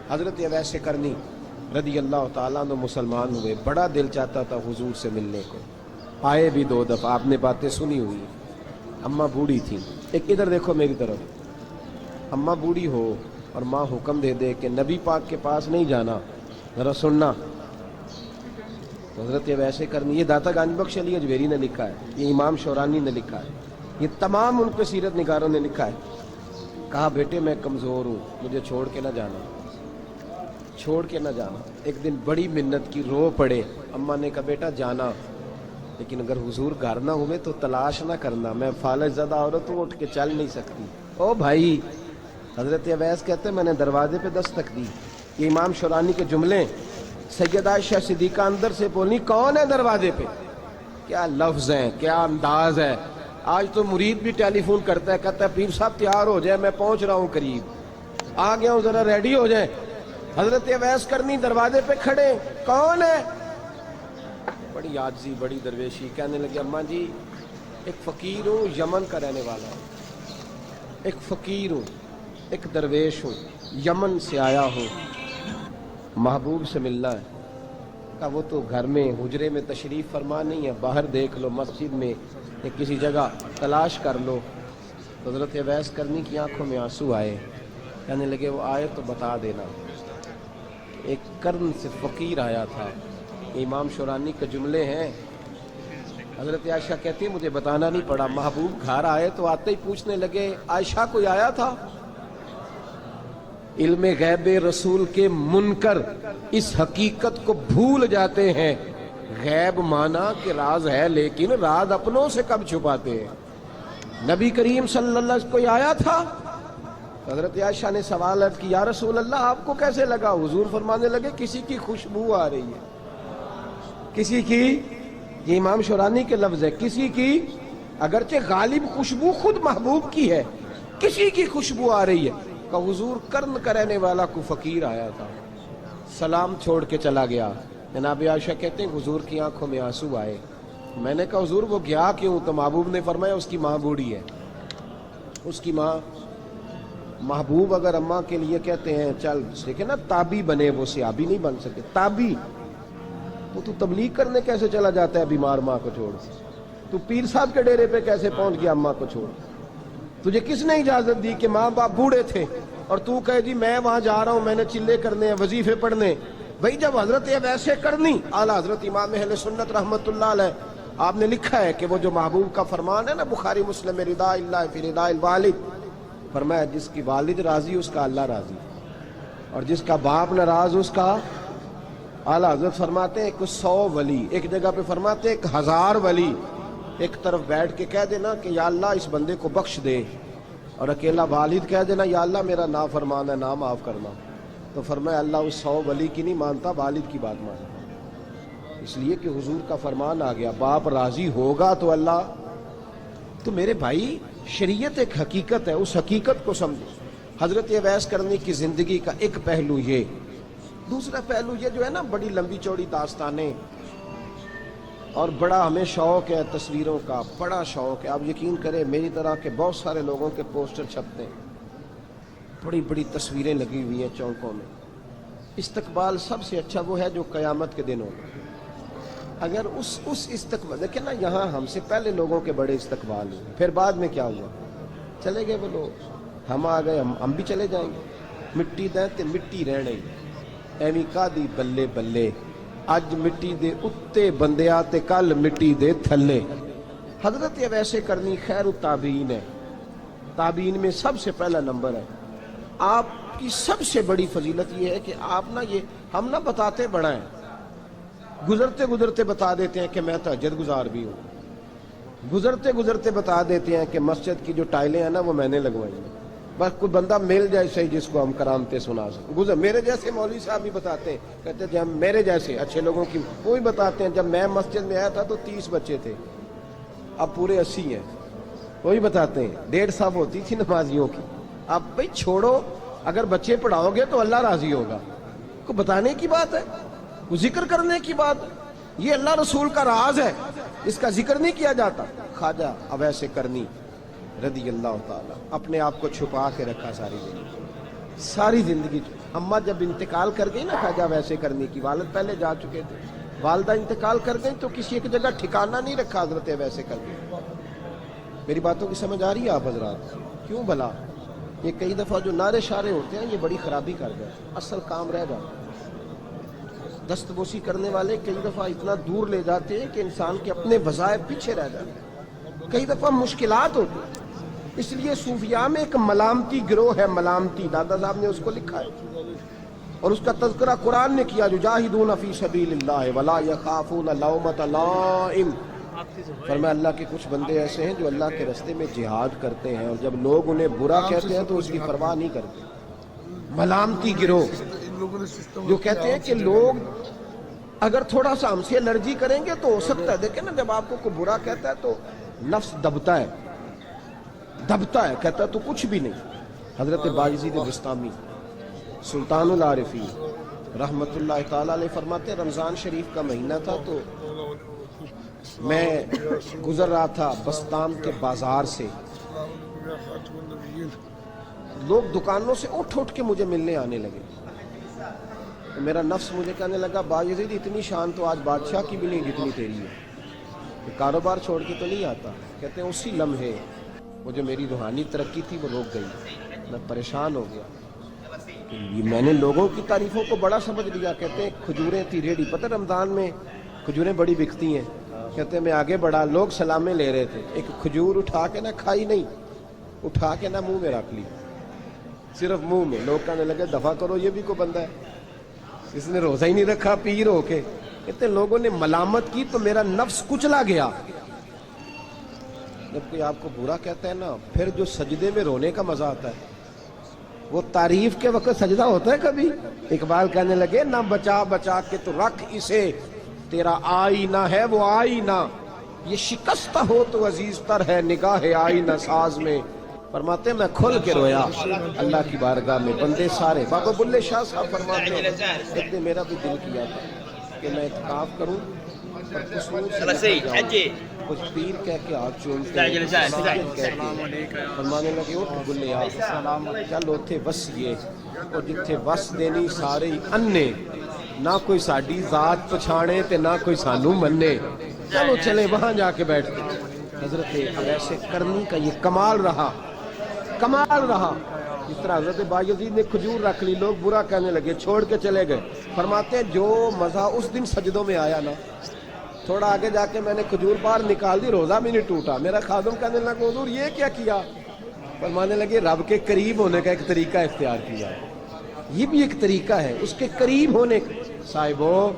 حضرت اویس کرنی رضی اللہ تعالیٰ عنہ مسلمان ہوئے، بڑا دل چاہتا تھا حضور سے ملنے کو، آئے بھی 2 دفعہ، آپ نے باتیں سنی ہوئی۔ اماں بوڑھی تھیں، ایک ادھر دیکھو میری طرف، اماں بوڑھی ہو اور ماں حکم دے دے کہ نبی پاک کے پاس نہیں جانا، ذرا سننا۔ حضرت اویس کرنی، یہ داتا گنج بخش علی اجویری نے لکھا ہے، یہ امام شورانی نے لکھا ہے، یہ تمام ان کے سیرت نگاروں نے لکھا ہے۔ کہا بیٹے میں کمزور ہوں، مجھے چھوڑ کے نہ جانا، چھوڑ کے نہ جانا۔ ایک دن بڑی منت کی، رو پڑے۔ اماں نے کہا بیٹا جانا، لیکن اگر حضور گھر نہ ہوئے تو تلاش نہ کرنا، میں فالج زدہ عورت ہوں، اٹھ کے چل نہیں سکتی۔ او بھائی، حضرت اویس کہتے میں نے دروازے پہ دستک دی، یہ امام شورانی کے جملے۔ سیدہ عائشہ صدیقہ اندر سے بولنی کون ہے دروازے پہ؟ کیا لفظ ہیں، کیا انداز ہے۔ آج تو مرید بھی ٹیلی فون کرتا ہے، کہتا ہے پیر صاحب تیار ہو جائے، میں پہنچ رہا ہوں، قریب آ گیا ہوں، ذرا ریڈی ہو جائیں۔ حضرت اویس کرنی دروازے پہ کھڑے، کون ہے؟ بڑی عاجزی، بڑی درویشی، کہنے لگے اماں جی ایک فقیر ہوں، یمن کا رہنے والا ہوں، ایک فقیر ہوں، ایک درویش ہوں، یمن سے آیا ہوں، محبوب سے ملنا ہے۔ کہا وہ تو گھر میں حجرے میں تشریف فرما نہیں ہے، باہر دیکھ لو، مسجد میں یا کسی جگہ تلاش کر لو۔ حضرت اویس کرنی کی آنکھوں میں آنسو آئے، کہنے لگے وہ آئے تو بتا دینا۔ ایک قرن سے فقیر آیا تھا، امام شورانی کے جملے ہیں۔ حضرت عائشہ کہتی مجھے بتانا نہیں پڑا، محبوب گھر آئے تو آتے ہی پوچھنے لگے عائشہ کوئی آیا تھا؟ علم غیب رسول کے منکر اس حقیقت کو بھول جاتے ہیں، غیب مانا کہ راز ہے لیکن راز اپنوں سے کب چھپاتے ہیں۔ نبی کریم صلی اللہ علیہ وسلم کوئی آیا تھا؟ حضرت عائشہ نے سوال عرض کی یا رسول اللہ آپ کو کیسے لگا؟ حضور فرمانے لگے کسی کی خوشبو آ رہی ہے، کسی کی، یہ امام شورانی کے لفظ ہے، کسی کی، اگرچہ غالب خوشبو خود محبوب کی ہے، کسی کی خوشبو آ رہی ہے۔ کہ حضور کرن کا رہنے والا کو فقیر آیا تھا، سلام چھوڑ کے چلا گیا۔ جناب عائشہ کہتے ہیں حضور کی آنکھوں میں آنسو آئے۔ میں نے کہا حضور وہ گیا کیوں؟ تو محبوب نے فرمایا اس کی ماں بوڑھی ہے، اس کی ماں۔ محبوب اگر اماں کے لیے کہتے ہیں چل دیکھیں نا، تابی بنے، وہ صحابی نہیں بن سکے، تابی۔ وہ تو تبلیغ کرنے کیسے چلا جاتا ہے بیمار ماں کو چھوڑ؟ تو پیر صاحب کے ڈیرے پہ کیسے پہنچ گیا اماں کو چھوڑ؟ تجھے کس نے اجازت دی کہ ماں باپ بوڑھے تھے اور تو کہے جی میں وہاں جا رہا ہوں، میں نے چلے کرنے ہیں، وظیفے پڑھنے؟ بھئی جب حضرت اویس کرنی اعلیٰ حضرت امام اہل سنت رحمت اللہ علیہ، آپ نے لکھا ہے کہ وہ جو محبوب کا فرمان ہے نا بخاری مسلم، رضا اللہ فی رضا الوالد، فرمایا جس کی والد راضی اس کا اللہ راضی، اور جس کا باپ ناراض اس کا۔ اعلیٰ حضرت فرماتے ہیں 100 ولی، ایک جگہ پہ فرماتے ہیں 1000 ولی ایک طرف بیٹھ کے کہہ دینا کہ یا اللہ اس بندے کو بخش دے، اور اکیلا والد کہہ دینا یا اللہ میرا نافرمان ہے، نہ معاف کرنا، تو فرمایا اللہ اس 100 ولی کی نہیں مانتا، والد کی بات مانتا، اس لیے کہ حضور کا فرمان آ گیا باپ راضی ہوگا تو اللہ۔ تو میرے بھائی شریعت ایک حقیقت ہے، اس حقیقت کو سمجھو۔ حضرت اویس کرنی کی زندگی کا ایک پہلو یہ، دوسرا پہلو یہ جو ہے نا بڑی لمبی چوڑی داستانیں، اور بڑا ہمیں شوق ہے تصویروں کا، بڑا شوق ہے۔ آپ یقین کریں میری طرح کے بہت سارے لوگوں کے پوسٹر چھپتے ہیں، بڑی بڑی تصویریں لگی ہوئی ہیں چوکوں میں۔ استقبال سب سے اچھا وہ ہے جو قیامت کے دن ہوگا۔ اگر اس استقبال دیکھیں نا، یہاں ہم سے پہلے لوگوں کے بڑے استقبال ہوئے، پھر بعد میں کیا ہوا؟ چلے گئے وہ لوگ، ہم آ گئے، ہم بھی چلے جائیں گے۔ مٹی دیں تے مٹی رہنے ایویں کا دی بلے بلے، اج مٹی دے اتے بندیا تے کل مٹی دے تھلے۔ حضرت اویس کرنی خیر التابعین ہے، تابعین میں سب سے پہلا نمبر ہے۔ آپ کی سب سے بڑی فضیلت یہ ہے کہ آپ نا، یہ ہم نہ بتاتے بڑا ہیں، گزرتے گزرتے بتا دیتے ہیں کہ میں تہجد گزار بھی ہوں، گزرتے گزرتے بتا دیتے ہیں کہ مسجد کی جو ٹائلیں ہیں نا وہ میں نے لگوائی ہیں، بس کوئی بندہ مل جائے صحیح جس کو ہم کرامتیں سنا سکیں۔ میرے جیسے مولوی صاحب بھی بتاتے ہیں، کہتے ہیں جب میرے جیسے اچھے لوگوں کی وہ بھی بتاتے ہیں جب میں مسجد میں آیا تھا تو 30 بچے تھے، اب پورے 80 ہیں، وہی بتاتے ہیں 150 ہوتی تھی نمازیوں کی۔ اب بھائی چھوڑو، اگر بچے پڑھاؤ گے تو اللہ راضی ہوگا، کو بتانے کی بات ہے، وہ ذکر کرنے کی بات ہے، یہ اللہ رسول کا راز ہے، اس کا ذکر نہیں کیا جاتا۔ خواجہ اویس کرنی رضی اللہ تعالیٰ اپنے آپ کو چھپا کے رکھا ساری زندگی، ساری زندگی اما جب انتقال کر گئی نا خواجہ ویسے کرنی کی، والد پہلے جا چکے تھے، والدہ انتقال کر گئی تو کسی ایک جگہ ٹھکانہ نہیں رکھا حضرت ویسے کر گئی۔ میری باتوں کی سمجھ آ رہی ہے آپ حضرات؟ کیوں بھلا یہ کئی دفعہ جو نعرے شارے ہوتے ہیں یہ بڑی خرابی کر گئے، اصل کام رہ جاتا ہے۔ دست بوسی کرنے والے کئی دفعہ اتنا دور لے جاتے ہیں کہ انسان کے اپنے وظائف پیچھے رہ جاتے ہیں، کئی دفعہ مشکلات ہوتی ہیں۔ اس لیے صوفیاء میں ایک ملامتی گروہ ہے، ملامتی، دادا صاحب نے اس کو لکھا ہے اور اس کا تذکرہ قرآن نے کیا، یجاہدون فی سبیل اللہ ولا یخافون لومۃ لائم۔ فرمایا اللہ کے کچھ بندے ایسے ہیں جو اللہ کے راستے میں جہاد کرتے ہیں اور جب لوگ انہیں برا کہتے ہیں تو اس کی پرواہ نہیں کرتے۔ ملامتی گروہ جو کہتے ہیں کہ لوگ اگر تھوڑا سا ہم سے الرجی کریں گے تو ہو سکتا ہے، دیکھیں نا جب آپ کو کوئی برا کہتا ہے تو نفس دبتا ہے، کہتا ہے تو کچھ بھی نہیں۔ حضرت بایزید بستامی سلطان العارفین رحمت اللہ تعالی علیہ فرماتے ہیں رمضان شریف کا مہینہ تھا تو میں گزر رہا تھا بستام کے بازار سے، لوگ دکانوں سے اٹھ کے مجھے ملنے آنے لگے، میرا نفس مجھے کہنے لگا بایزید اتنی شان تو آج بادشاہ کی بھی نہیں جتنی تیری ہے، کاروبار چھوڑ کے تو نہیں آتا۔ کہتے ہیں اسی لمحے وہ جو میری روحانی ترقی تھی وہ روک گئی، میں پریشان ہو گیا کہ میں نے لوگوں کی تعریفوں کو بڑا سمجھ لیا۔ کہتے ہیں کھجوریں تھی ریڈی، پتہ رمضان میں کھجوریں بڑی بکتی ہیں، کہتے ہیں میں آگے بڑھا، لوگ سلامیں لے رہے تھے، ایک کھجور اٹھا کے نہ کھائی نہیں، اٹھا کے نہ منہ میں رکھ لی، صرف منہ میں۔ لوگ کہنے لگے دفع کرو یہ بھی کوئی بندہ ہے، اس نے روزہ ہی نہیں رکھا پیر ہو کے۔ کہتے ہیں لوگوں نے ملامت کی تو میرا نفس کچلا گیا۔ جب کوئی آپ کو برا کہتا ہے نا پھر جو سجدے میں رونے کا مزہ آتا ہے وہ تعریف کے وقت سجدہ ہوتا ہے کبھی؟ اقبال کہنے لگے نہ بچا بچا کے تو رکھ اسے، تیرا آئینہ ہے وہ آئینہ، یہ شکستہ ہو تو عزیز تر ہے نگاہ آئینہ ساز میں۔ فرماتے میں کھل کے رویا اللہ کی بارگاہ میں، بندے سارے۔ بابا بلے شاہ صاحب فرماتے ہیں ایک دن میرا بھی دل کیا تھا کہ میں اعتکاف کروں اور کچھ پیر کہہ کے ہاتھ چومتے ہیں، فرمانے لگے اٹھ بلیا چل اوتھے وسیے، اور جتھے وس دینی سارے انے، نہ کوئی ساڈی ذات پچھانے تے نہ کوئی سانو مننے، چلو چلے وہاں جا کے بیٹھتے۔ حضرت ویسے کرنی کا یہ کمال رہا، جس طرح حضرت بایزید نے کھجور رکھ لی، لوگ برا کہنے لگے، چھوڑ کے چلے گئے۔ فرماتے ہیں جو مزہ اس دن سجدوں میں آیا نا، تھوڑا آگے جا کے میں نے کھجور باہر نکال دی، روزہ بھی نہیں ٹوٹا۔ میرا خادم کہنے لگا حضور یہ کیا کیا؟ فرمانے لگے رب کے قریب ہونے کا ایک طریقہ اختیار کیا، یہ بھی ایک طریقہ ہے اس کے قریب ہونے کا۔ صاحبو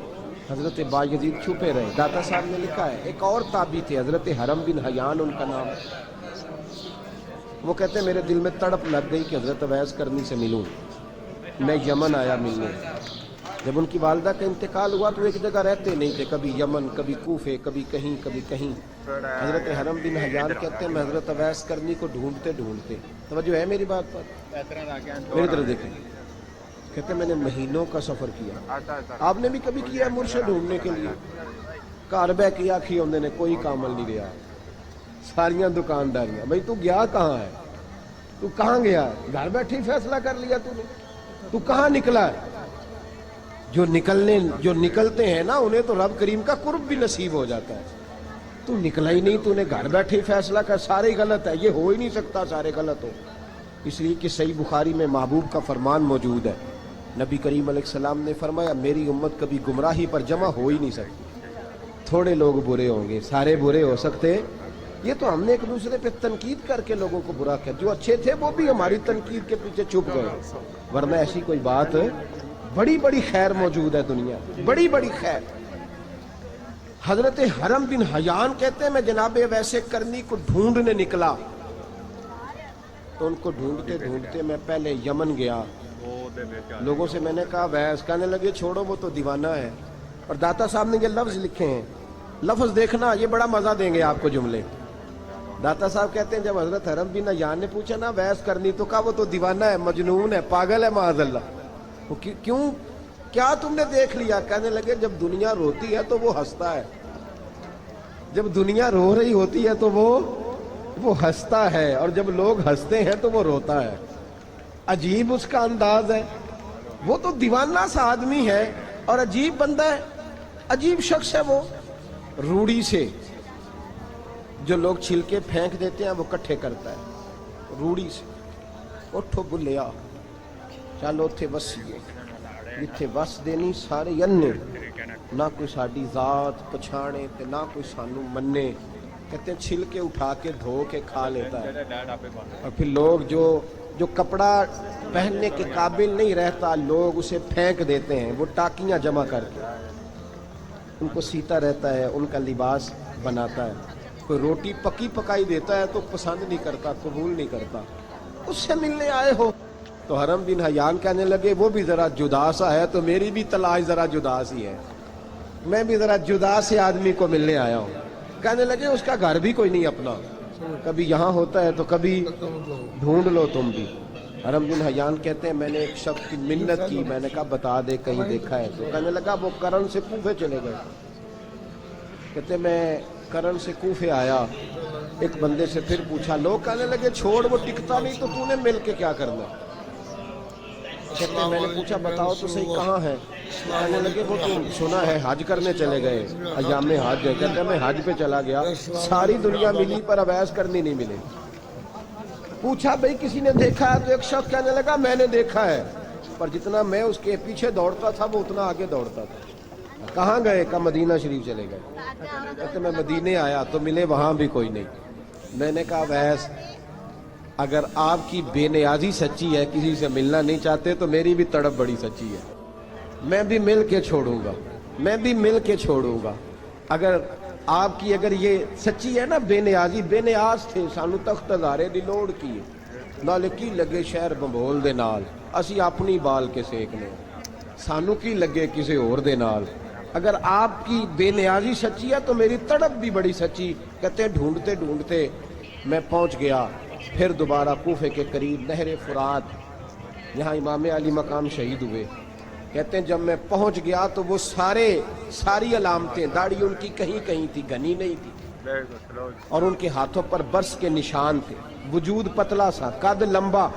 حضرت بایزید چھپے رہے۔ داتا صاحب نے لکھا ہے ایک اور تابعی تھے حضرت حرم بن حیان ان کا نام، وہ کہتے ہیں میرے دل میں تڑپ لگ گئی کہ حضرت اویس کرنی سے ملوں، میں یمن آیا ملنے۔ جب ان کی والدہ کا انتقال ہوا تو ایک جگہ رہتے نہیں تھے، کبھی یمن، کبھی کوفے، کبھی کہیں کبھی کہیں۔ حضرت حرم بن حیان کہتے ہیں میں حضرت اویس کرنی کو ڈھونڈتے، توجہ ہے میری بات پر؟ میری طرف دیکھیں، کہتے ہیں میں نے مہینوں کا سفر کیا، آپ نے بھی کبھی کیا مرشد ڈھونڈنے کے لیے؟ گھر بہ کے آکھی ہوندے نے کوئی کامل نہیں رہا، ساریاں دکانداریاں۔ بھائی تو گیا کہاں ہے؟ تو کہاں گیا ہے؟ گھر بیٹھے ہی فیصلہ کر لیا تو نے؟ تو کہاں نکلا ہے؟ جو نکلتے ہیں نا انہیں تو رب کریم کا قرب بھی نصیب ہو جاتا ہے۔ تو نکلا ہی نہیں، تو نے گھر بیٹھے ہی فیصلہ کر، سارے غلط ہے، یہ ہو ہی نہیں سکتا سارے غلط ہو۔ اس لیے کہ صحیح بخاری میں محبوب کا فرمان موجود ہے، نبی کریم علیہ السلام نے فرمایا میری امت کبھی گمراہی پر جمع ہو ہی نہیں سکتی، تھوڑے لوگ برے ہوں گے، سارے برے ہو سکتے۔ یہ تو ہم نے ایک دوسرے پہ تنقید کر کے لوگوں کو برا کیا، جو اچھے تھے وہ بھی ہماری تنقید کے پیچھے چھپ گئے، ورنہ ایسی کوئی بات، بڑی بڑی خیر موجود ہے دنیا، بڑی بڑی خیر۔ حضرت حرم بن حیان کہتے ہیں میں جناب ویسے کرنی کو ڈھونڈنے نکلا، تو ان کو ڈھونڈتے میں پہلے یمن گیا، لوگوں سے میں نے کہا ویس، کہنے لگے چھوڑو وہ تو دیوانہ ہے۔ اور داتا صاحب نے یہ لفظ لکھے ہیں، لفظ دیکھنا یہ بڑا مزہ دیں گے آپ کو جملے۔ داتا صاحب کہتے ہیں جب حضرت حرم بن حیان نے پوچھا نا ویس کرنی، تو کہا وہ تو دیوانہ ہے، مجنون ہے، پاگل ہے معاذ اللہ۔ کیوں؟ کیا تم نے دیکھ لیا؟ کہنے لگے جب دنیا روتی ہے تو وہ ہنستا ہے، جب دنیا رو رہی ہوتی ہے تو وہ ہنستا ہے، اور جب لوگ ہنستے ہیں تو وہ روتا ہے۔ عجیب اس کا انداز ہے، وہ تو دیوانہ سا آدمی ہے اور عجیب بندہ ہے، عجیب شخص ہے وہ. روڑی سے جو لوگ چھلکے پھینک دیتے ہیں وہ کٹھے کرتا ہے روڑی سے. اٹھو بلیا چل اوتھے وسیے جتھے وس دینی سارے ینے، نہ کوئی ساڈی ذات پچھانے تے نہ کوئی سانو منے. کہتے ہیں چھلکے اٹھا کے دھو کے کھا لیتا ہے. اور پھر لوگ جو کپڑا پہننے کے قابل نہیں رہتا لوگ اسے پھینک دیتے ہیں، وہ ٹاکیاں جمع کر کے ان کو سیتا رہتا ہے، ان کا لباس بناتا ہے. کوئی روٹی پکی پکائی دیتا ہے تو پسند نہیں کرتا، قبول نہیں کرتا. اس سے ملنے آئے ہو. تو حرم بن حیان کہنے لگے وہ بھی ذرا جدا سا ہے تو میری بھی تلاش ذرا جدا سی ہے، میں بھی ذرا جدا سے آدمی کو ملنے آیا ہوں. کہنے لگے اس کا گھر بھی کوئی نہیں اپنا، کبھی یہاں ہوتا ہے تو کبھی ڈھونڈ لو تم بھی. حرم بن حیان کہتے ہیں میں نے ایک شخص کی منت کی، میں نے کہا بتا دے کہیں دیکھا ہے. تو کہنے لگا وہ کرن سے کوفے چلے گئے. کہتے میں کرن سے کوفے آیا، ایک بندے سے پھر پوچھا، لوگ کہنے لگے چھوڑ وہ ٹکتا نہیں تو نے مل کے کیا کرنا. کہتے ہیں میں نے پوچھا بتاؤ تو صحیح کہاں ہے. کہنے لگے وہ تو سنا ہے حج کرنے چلے گئے، ایام حج ہے. کہتے ہیں میں حج پہ چلا گیا، ساری دنیا ملی پر اویس کرنی نہیں ملے. پوچھا بھئی کسی نے دیکھا ہے تو ایک شخص کہنے لگا میں نے دیکھا ہے، پر جتنا میں اس کے پیچھے دوڑتا تھا وہ اتنا آگے دوڑتا تھا. کہاں گئے؟ کہ مدینہ شریف چلے گئے. کہتے میں مدینے آیا تو ملے وہاں بھی کوئی نہیں. میں نے کہا ویس اگر آپ کی بے نیازی سچی ہے، کسی سے ملنا نہیں چاہتے، تو میری بھی تڑپ بڑی سچی ہے. میں بھی مل کے چھوڑوں گا، میں بھی مل کے چھوڑوں گا. اگر آپ کی اگر یہ سچی ہے نا بے نیازی، بے نیاز تھے سانو تخت ہزارے دی لوڑ کی نال کی لگے شہر بمبول دے نال، اسی اپنی بال کے سیکنے، سانو کی لگے کسی اور دے نال. اگر آپ کی بے نیازی سچی ہے تو میری تڑپ بھی بڑی سچی. کہتے ہیں ڈھونڈتے ڈھونڈتے میں پہنچ گیا پھر دوبارہ کوفے کے قریب نہر فرات، یہاں امام علی مقام شہید ہوئے. کہتے ہیں جب میں پہنچ گیا تو وہ ساری علامتیں، داڑھی ان کی کہیں کہیں تھی، گھنی نہیں تھی، اور ان کے ہاتھوں پر برس کے نشان تھے. وجود پتلا سا، قد لمبا.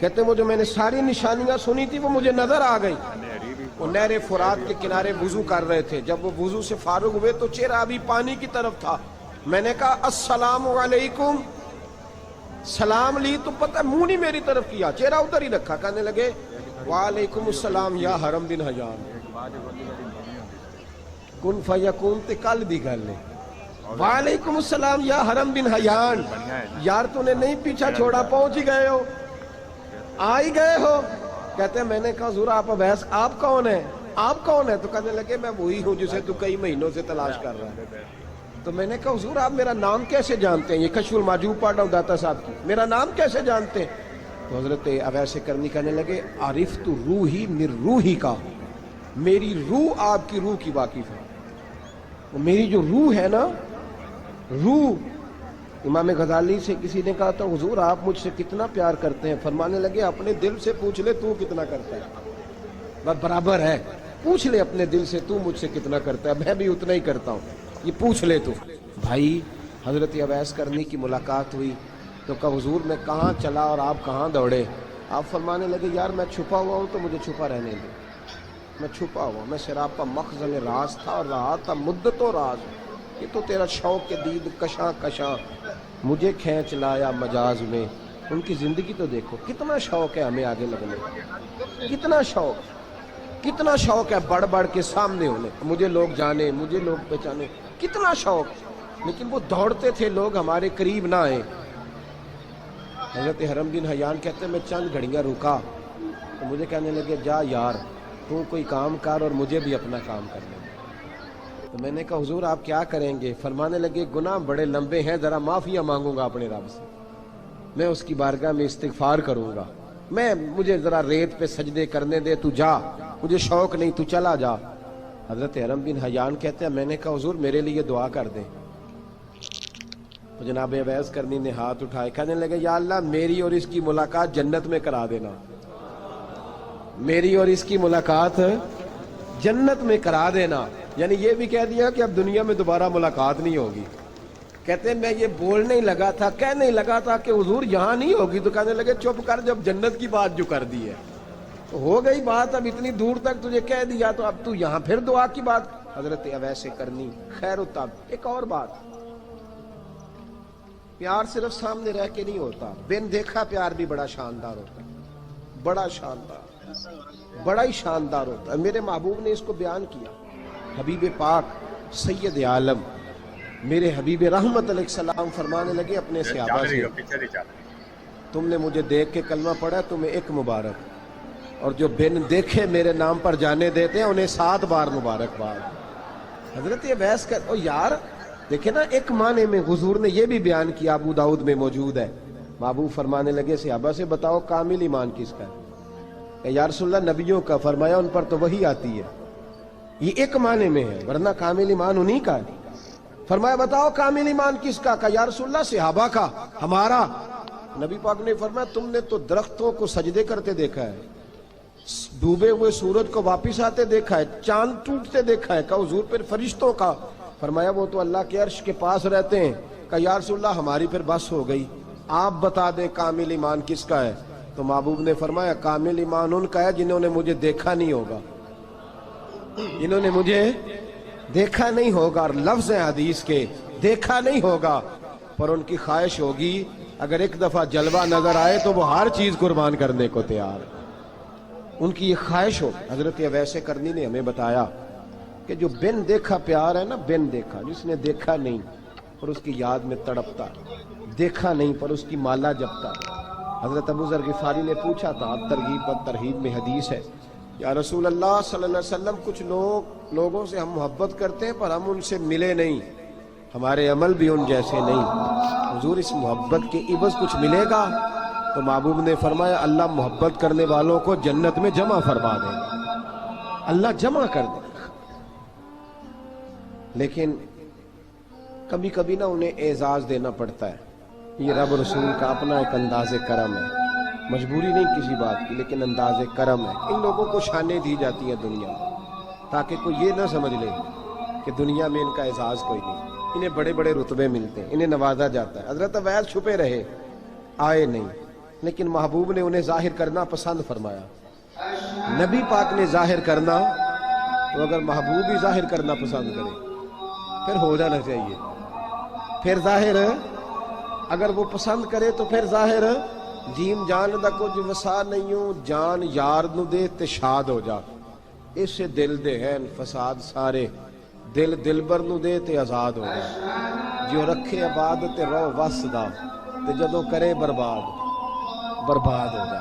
کہتے ہیں وہ جو میں نے ساری نشانیاں سنی تھی وہ مجھے نظر آ گئی. وہ نہر فرات کے کنارے وضو کر رہے تھے. جب وہ وضو سے فارغ ہوئے تو چہرہ ابھی پانی کی طرف تھا. میں نے کہا السلام علیکم، سلام لی تو پتہ منہ نہیں میری طرف کیا، چہرہ ادھر ہی رکھا. کہنے لگے وعلیکم السلام یا حرم بن حیان. کن فیکون تے کل دی گل ہے. وعلیکم السلام یا حرم بن حیان. یار تو نے نہیں پیچھا چھوڑا، پہنچ ہی گئے ہو، آ ہی گئے ہو. کہتے ہیں میں نے کہا حضور آپ اویس آپ کون ہیں، آپ کون ہیں؟ تو کہنے لگے میں وہی ہوں جسے تو کئی مہینوں سے تلاش کر رہا ہے. تو میں نے کہا حضور آپ میرا نام کیسے جانتے ہیں؟ یہ کشف المحجوب پڑھ رہا ہوں داتا صاحب کی، میرا نام کیسے جانتے ہیں؟ تو حضرت اویس کرنی کہنے لگے عرفت روحی من روحی کا، میری روح آپ کی روح کی واقف ہے. میری جو روح ہے نا، روح. امام غزالی سے کسی نے کہا تھا حضور آپ مجھ سے کتنا پیار کرتے ہیں؟ فرمانے لگے اپنے دل سے پوچھ لے تو کتنا کرتا ہے، بس برابر ہے. پوچھ لے اپنے دل سے تو مجھ سے کتنا کرتا ہے، میں بھی اتنا ہی کرتا ہوں، یہ پوچھ لے تو. بھائی حضرت اویس کرنی کی ملاقات ہوئی تو کہا حضور میں کہاں چلا اور آپ کہاں دوڑے؟ آپ فرمانے لگے یار میں چھپا ہوا ہوں تو مجھے چھپا رہنے دے. میں چھپا ہوا، میں سراپا مخزن راز تھا اور رہا تھا مدتوں راز. یہ تو تیرا شوق کے دید کشاں کشاں مجھے کھینچ لایا مجاز میں. ان کی زندگی تو دیکھو، کتنا شوق ہے ہمیں آگے لگنے کا، کتنا شوق ہے بڑھ بڑھ کے سامنے ہونے، مجھے لوگ جانے، مجھے لوگ پہچانے، کتنا شوق. لیکن وہ دوڑتے تھے لوگ ہمارے قریب نہ آئے. حضرت حرم بن حیان کہتے ہیں میں چند گھڑیاں رکا تو مجھے کہنے لگے جا یار تو کوئی کام کر اور مجھے بھی اپنا کام کرنے. تو میں نے کہا حضور آپ کیا کریں گے؟ فرمانے لگے گناہ بڑے لمبے ہیں، ذرا معافیاں مانگوں گا اپنے رب سے، میں اس کی بارگاہ میں استغفار کروں گا. مجھے ذرا ریت پہ سجدے کرنے دے، تو جا، مجھے شوق نہیں، تو چلا جا. حضرت حرم بن حیان کہتے ہیں میں نے کہا حضور میرے لیے دعا کر دیں. تو جناب اویس کرنی نے ہاتھ اٹھائے، کہنے لگے یا اللہ میری اور اس کی ملاقات جنت میں کرا دینا، میری اور اس کی ملاقات جنت میں کرا دینا. یعنی یہ بھی کہہ دیا کہ اب دنیا میں دوبارہ ملاقات نہیں ہوگی. کہتے ہیں میں یہ بولنے ہی لگا تھا، کہنے ہی لگا تھا کہ حضور یہاں نہیں ہوگی، تو کہنے لگے چپ کر، جب جنت کی بات جو کر دی ہے تو ہو گئی بات، اب اتنی دور تک تجھے کہہ دیا تو اب تو یہاں پھر دعا کی بات حضرت اویس کرنی. خیر تب ایک اور بات، پیار صرف سامنے رہ کے نہیں ہوتا، بن دیکھا پیار بھی بڑا شاندار ہوتا ہے، بڑا شاندار، بڑا ہی شاندار ہوتا ہے. میرے محبوب نے اس کو بیان کیا. حبیب پاک سید عالم میرے حبیب رحمت علیہ السلام فرمانے لگے اپنے صحابہ سے، تم نے مجھے دیکھ کے کلمہ پڑھا، تمہیں ایک مبارک، اور جو بن دیکھے میرے نام پر جانے دیتے ہیں انہیں 7 بار مبارکباد. حضرت اویس کا یار دیکھیں نا، ایک معنی میں حضور نے یہ بھی بیان کیا، ابو داؤد میں موجود ہے. محبوب فرمانے لگے صحابہ سے، بتاؤ کامل ایمان کس کا ہے؟ کہ یا رسول اللہ نبیوں کا. فرمایا ان پر تو وہی آتی ہے. یہ ایک معنی میں ہے، ورنہ کامل ایمان انہی کا ہے. فرمایا بتاؤ کامل ایمان کس کا؟ کہ یا رسول اللہ صحابہ کا، ہمارا. نبی پاک نے فرمایا تم نے تو درختوں کو سجدے کرتے دیکھا ہے، ڈوبے ہوئے سورج کو واپس آتے دیکھا ہے، چاند ٹوٹتے دیکھا ہے. کہ حضور پھر فرشتوں کا؟ فرمایا وہ تو اللہ کے عرش کے پاس رہتے ہیں. کہ یا رسول اللہ ہماری پھر بس ہو گئی، آپ بتا دیں کامل ایمان کس کا ہے. تو محبوب نے فرمایا کامل ایمان ان کا ہے جنہوں نے مجھے دیکھا نہیں ہوگا، جنہوں نے مجھے دیکھا نہیں ہوگا. اور لفظ ہیں حدیث کے، دیکھا نہیں ہوگا پر ان کی خواہش ہوگی اگر ایک دفعہ جلوہ نظر آئے تو وہ ہر چیز قربان کرنے کو تیار. ان کی یہ خواہش ہو. حضرت اویس کرنی نے ہمیں بتایا کہ جو بن دیکھا پیار ہے نا، بن دیکھا، جس نے دیکھا نہیں اور اس کی یاد میں تڑپتا، دیکھا نہیں پر اس کی مالا جپتا. حضرت ابو ذر غفاری نے پوچھا تھا، ترغیب و ترہیب میں حدیث ہے، یا رسول اللہ صلی اللہ علیہ وسلم کچھ لوگوں سے ہم محبت کرتے ہیں پر ہم ان سے ملے نہیں، ہمارے عمل بھی ان جیسے نہیں، حضور اس محبت کے عوض کچھ ملے گا؟ تو محبوب نے فرمایا اللہ محبت کرنے والوں کو جنت میں جمع فرما دے گا، اللہ جمع کر دے. لیکن کبھی کبھی نہ انہیں اعزاز دینا پڑتا ہے. یہ رب رسول کا اپنا ایک انداز کرم ہے، مجبوری نہیں کسی بات کی، لیکن انداز کرم ہے. ان لوگوں کو شانیں دی جاتی ہیں دنیا میں تاکہ کوئی یہ نہ سمجھ لے کہ دنیا میں ان کا اعزاز کوئی نہیں. انہیں بڑے بڑے رتبے ملتے ہیں، انہیں نوازا جاتا ہے. حضرت اویس چھپے رہے، آئے نہیں، لیکن محبوب نے انہیں ظاہر کرنا پسند فرمایا. نبی پاک نے ظاہر کرنا تو اگر محبوب ہی ظاہر کرنا پسند کرے پھر ہو جانا چاہیے. پھر ظاہر اگر وہ پسند کرے تو پھر ظاہر جیم جان دا کچھ وسا نہیں ہوں، جان یار نو دے تے شاد ہو جا. اس سے دل دے ہیں فساد سارے، دل دلبر نو دے تے آزاد ہو جا. جو رکھے آباد تے رو وس دا تے جدو کرے برباد برباد ہو جا.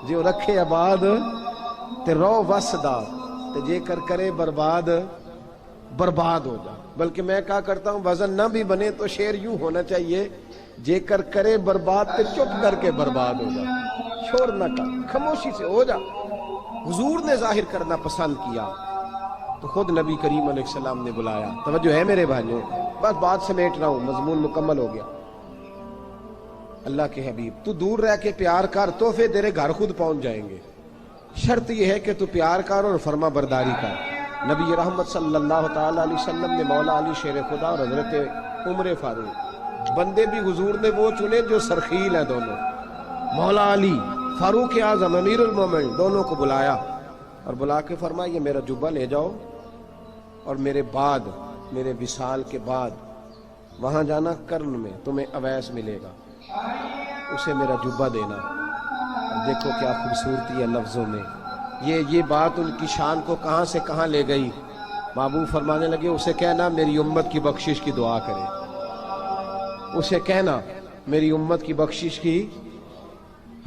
جو رکھے آباد تے رو وس دا تے جے کر کرے برباد برباد ہو جا. بلکہ میں کہا کرتا ہوں وزن نہ بھی بنے تو شعر یوں ہونا چاہیے، جے کر کرے برباد تے چپ کر کے برباد ہو جا. شور نہ کر، خاموشی سے ہو جا. حضور نے ظاہر کرنا پسند کیا تو خود نبی کریم علیہ السلام نے بلایا. توجہ ہے میرے بھائیوں، بس بات سمیٹ رہا ہوں، مضمون مکمل ہو گیا. اللہ کے حبیب تو دور رہ کے پیار کر، تحفے تیرے گھر خود پہنچ جائیں گے. شرط یہ ہے کہ تو پیار کر اور فرما برداری کر. نبی رحمت صلی اللہ تعالی علیہ وسلم نے مولا علی شیر خدا اور حضرت عمر فاروق، بندے بھی حضور نے وہ چنے جو سرخیل ہیں دونوں، مولا علی فاروق اعظم امیر المومنین، دونوں کو بلایا اور بلا کے فرمایا یہ میرا جبہ لے جاؤ اور میرے بعد، میرے وصال کے بعد وہاں جانا کرن میں تمہیں اویس ملے گا، اسے میرا جبہ دینا. دیکھو کیا خوبصورتی ہے لفظوں میں. یہ بات ان کی شان کو کہاں سے کہاں لے گئی. محبوب فرمانے لگے اسے کہنا میری امت کی بخشش کی دعا کرے، اسے کہنا میری امت کی بخشش کی.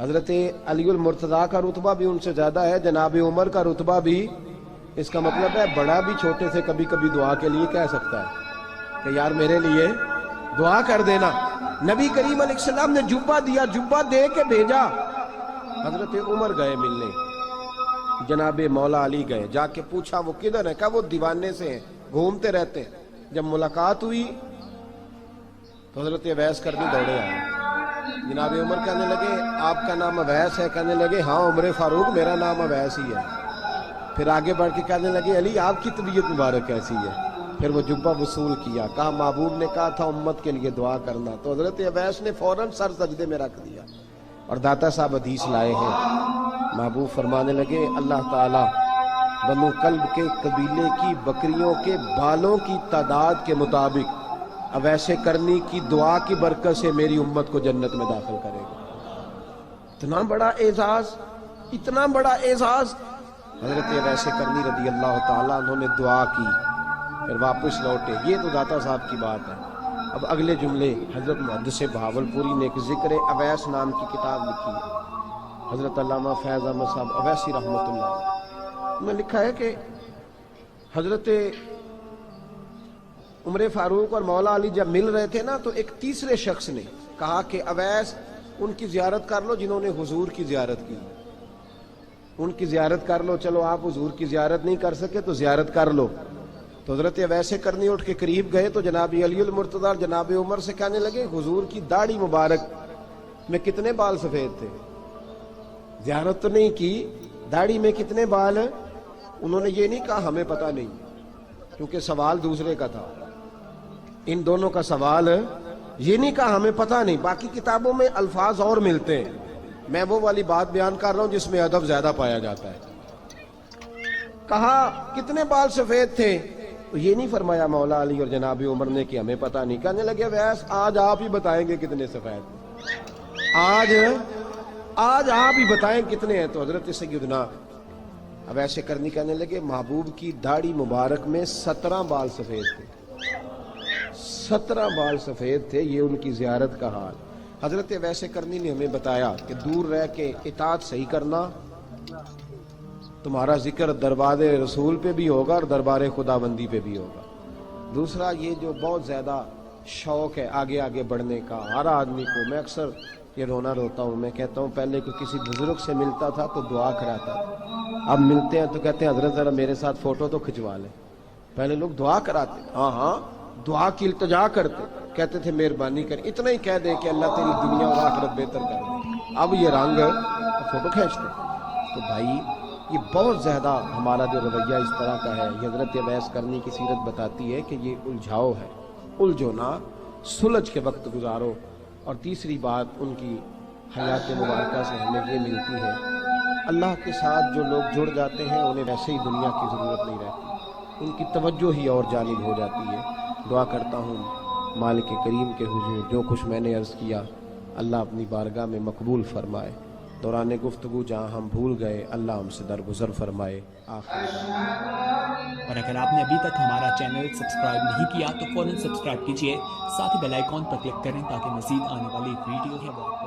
حضرت علی المرتضیٰ کا رتبہ بھی ان سے زیادہ ہے، جناب عمر کا رتبہ بھی. اس کا مطلب ہے بڑا بھی چھوٹے سے کبھی کبھی دعا کے لیے کہہ سکتا ہے کہ یار میرے لیے دعا کر دینا. نبی کریم علیہ السلام نے جبہ دیا، جبہ دے کے بھیجا. حضرت عمر گئے ملنے، جناب مولا علی گئے، جا کے پوچھا وہ کدھر ہے؟ کہا وہ دیوانے سے ہیں، گھومتے رہتے ہیں. جب ملاقات ہوئی تو حضرت اویس کرنی دوڑے آئے. جناب عمر کہنے لگے آپ کا نام اویس ہے؟ کہنے لگے ہاں عمر فاروق میرا نام اویس ہی ہے. پھر آگے بڑھ کے کہنے لگے علی آپ کی طبیعت مبارک کیسی ہے؟ پھر وہ جبہ وصول کیا. کہا محبوب نے کہا تھا امت کے لیے دعا کرنا. تو حضرت اویس نے فوراً سر سجدے میں رکھ دیا اور داتا صاحب حدیث لائے ہیں. محبوب فرمانے لگے اللہ تعالیٰ بنو کلب کے قبیلے کی بکریوں کے بالوں کی تعداد کے مطابق اویسے کرنی کی دعا کی برکت سے میری امت کو جنت میں داخل کرے گا. اتنا بڑا اعزاز، اتنا بڑا اعزاز. حضرت اویسے کرنی رضی اللہ تعالیٰ انہوں نے دعا کی، پھر واپس لوٹے. یہ تو داتا صاحب کی بات ہے. اب اگلے جملے حضرت محدث بہاولپوری نے ایک ذکر اویس نام کی کتاب لکھی ہے. حضرت علامہ فیض احمد صاحب اویسی رحمۃ اللہ میں لکھا ہے کہ حضرت عمر فاروق اور مولا علی جب مل رہے تھے نا تو ایک تیسرے شخص نے کہا کہ اویس ان کی زیارت کر لو جنہوں نے حضور کی زیارت کی، ان کی زیارت کر لو. چلو آپ حضور کی زیارت نہیں کر سکے تو زیارت کر لو. تو حضرت اویس کرنی اٹھ کے قریب گئے تو جناب علی المرتضیٰ اور جناب عمر سے کہنے لگے حضور کی داڑھی مبارک میں کتنے بال سفید تھے؟ زیارت تو نہیں کی، داڑھی میں کتنے بال ہیں؟ انہوں نے یہ نہیں کہا ہمیں پتہ نہیں، کیونکہ سوال دوسرے کا تھا. ان دونوں کا سوال یہ نہیں کہا ہمیں پتہ نہیں. باقی کتابوں میں الفاظ اور ملتے ہیں، میں وہ والی بات بیان کر رہا ہوں جس میں ادب زیادہ پایا جاتا ہے. کہا کتنے بال سفید تھے؟ تو یہ نہیں فرمایا مولا علی اور جناب عمر نے کہ ہمیں پتہ نہیں. کہنے لگے ویس آج آپ ہی بتائیں گے کتنے سفید، آج آپ ہی بتائیں کتنے ہیں. تو حضرت سیدنا اویس کرنی کہنے لگے محبوب کی داڑھی مبارک میں 17 بال سفید تھے، 17 بال سفید تھے. یہ ان کی زیارت کا حال. حضرت اویس کرنی نے ہمیں بتایا کہ دور رہ کے اطاعت صحیح کرنا، تمہارا ذکر دربار رسول پہ بھی ہوگا اور دربار خداوندی پہ بھی ہوگا. دوسرا یہ جو بہت زیادہ شوق ہے آگے آگے بڑھنے کا ہر آدمی کو، میں اکثر یہ رونا روتا ہوں. میں کہتا ہوں پہلے کوئی کسی بزرگ سے ملتا تھا تو دعا کراتا تھا، اب ملتے ہیں تو کہتے ہیں حضرت ذرا میرے ساتھ فوٹو تو کھنچوا لیں. پہلے لوگ دعا کراتے، ہاں دعا کی التجا کرتے، کہتے تھے مہربانی کر، اتنا ہی کہہ دے کہ اللہ تیری دنیا اور آخرت بہتر کر دے. اب یہ رنگ فوٹو کھینچتے. تو بھائی یہ بہت زیادہ ہمارا جو رویہ اس طرح کا ہے. یہ حضرت اویس کرنی کی سیرت بتاتی ہے کہ یہ الجھاؤ ہے، الجھو نہ، سلجھ کے وقت گزارو. اور تیسری بات ان کی حیات مبارکہ سے ہمیں یہ ملتی ہے اللہ کے ساتھ جو لوگ جڑ جاتے ہیں انہیں ویسے ہی دنیا کی ضرورت نہیں رہتی، ان کی توجہ ہی اور جانب ہو جاتی ہے. دعا کرتا ہوں مالک کریم کے حضور جو کچھ میں نے عرض کیا اللہ اپنی بارگاہ میں مقبول فرمائے. دوران گفتگو جہاں ہم بھول گئے اللہ ہم سے درگزر فرمائے. اور اگر آپ نے ابھی تک ہمارا چینل سبسکرائب نہیں کیا تو فوراً سبسکرائب کیجئے، ساتھ ہی بیل آئیکن پر کلک کریں تاکہ مزید آنے والی ویڈیو ہے وہ آپ کو